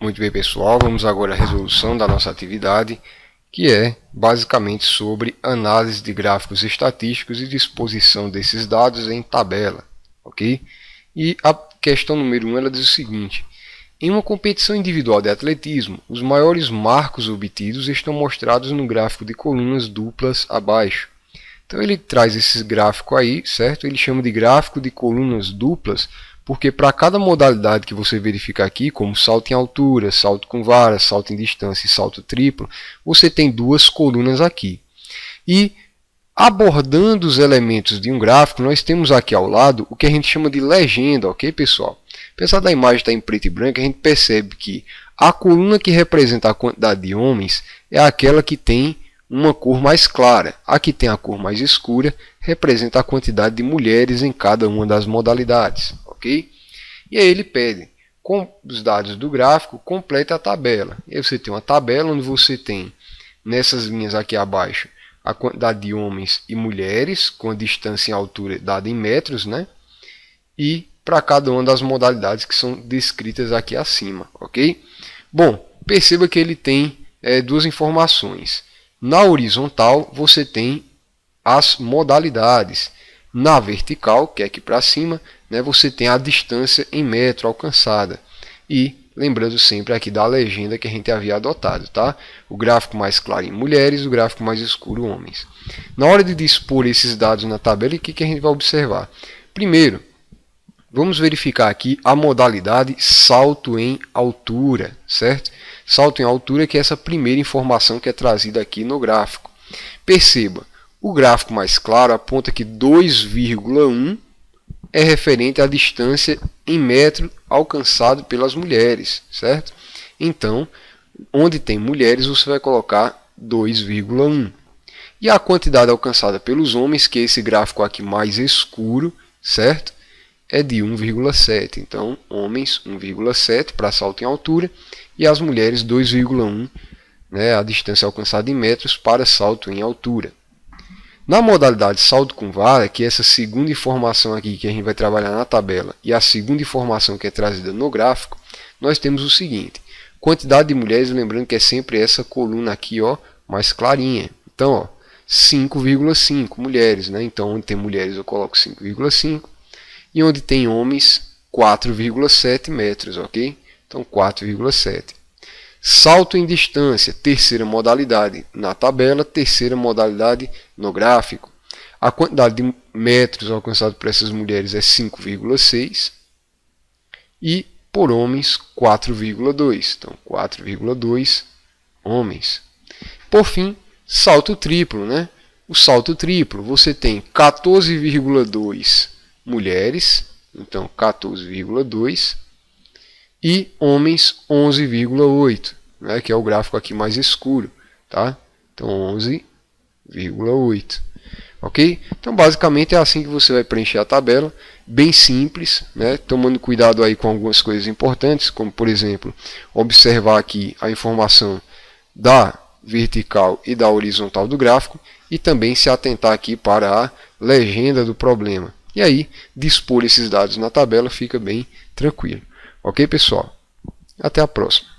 Muito bem, pessoal, vamos agora à resolução da nossa atividade, que é basicamente sobre análise de gráficos estatísticos e disposição desses dados em tabela, ok? E a questão número 1 ela diz o seguinte: em uma competição individual de atletismo, os maiores marcos obtidos estão mostrados no gráfico de colunas duplas abaixo. Então ele traz esse gráfico aí, certo? Ele chama de gráfico de colunas duplas, porque para cada modalidade que você verificar aqui, como salto em altura, salto com vara, salto em distância e salto triplo, você tem duas colunas aqui. E abordando os elementos de um gráfico, nós temos aqui ao lado o que a gente chama de legenda, ok, pessoal? Apesar da imagem estar em preto e branco, a gente percebe que a coluna que representa a quantidade de homens é aquela que tem uma cor mais clara. A que tem a cor mais escura representa a quantidade de mulheres em cada uma das modalidades. Ok? E aí ele pede, com os dados do gráfico, complete a tabela. E aí você tem uma tabela onde você tem, nessas linhas aqui abaixo, a quantidade de homens e mulheres, com a distância em altura dada em metros, né? E para cada uma das modalidades que são descritas aqui acima. Ok? Bom, perceba que ele tem duas informações. Na horizontal, você tem as modalidades. Na vertical, que é aqui para cima, né, você tem a distância em metro alcançada. E lembrando sempre aqui da legenda que a gente havia adotado, tá? O gráfico mais claro em mulheres, o gráfico mais escuro homens. Na hora de dispor esses dados na tabela, o que a gente vai observar? Primeiro, vamos verificar aqui a modalidade salto em altura, certo? Salto em altura, que é essa primeira informação que é trazida aqui no gráfico. Perceba, o gráfico mais claro aponta que 2,1 é referente à distância em metro alcançado pelas mulheres, certo? Então, onde tem mulheres, você vai colocar 2,1. E a quantidade alcançada pelos homens, que é esse gráfico aqui mais escuro, certo? É de 1,7. Então, homens 1,7 para salto em altura e as mulheres 2,1, né, a distância alcançada em metros para salto em altura. Na modalidade salto com vara, que é essa segunda informação aqui que a gente vai trabalhar na tabela e a segunda informação que é trazida no gráfico, nós temos o seguinte: quantidade de mulheres, lembrando que é sempre essa coluna aqui, ó, mais clarinha. Então, ó, 5,5 mulheres, né? Então, onde tem mulheres eu coloco 5,5 e onde tem homens 4,7 metros, ok? Então 4,7. Salto em distância, terceira modalidade na tabela, terceira modalidade no gráfico. A quantidade de metros alcançado por essas mulheres é 5,6 e por homens 4,2. Então 4,2 homens. Por fim, salto triplo, né? O salto triplo, você tem 14,2 mulheres, então 14,2 e homens 11,8, né, que é o gráfico aqui mais escuro, tá? Então 11,8. OK? Então basicamente é assim que você vai preencher a tabela, bem simples, né? Tomando cuidado aí com algumas coisas importantes, como por exemplo, observar aqui a informação da vertical e da horizontal do gráfico e também se atentar aqui para a legenda do problema. E aí, dispor esses dados na tabela fica bem tranquilo. Ok, pessoal? Até a próxima.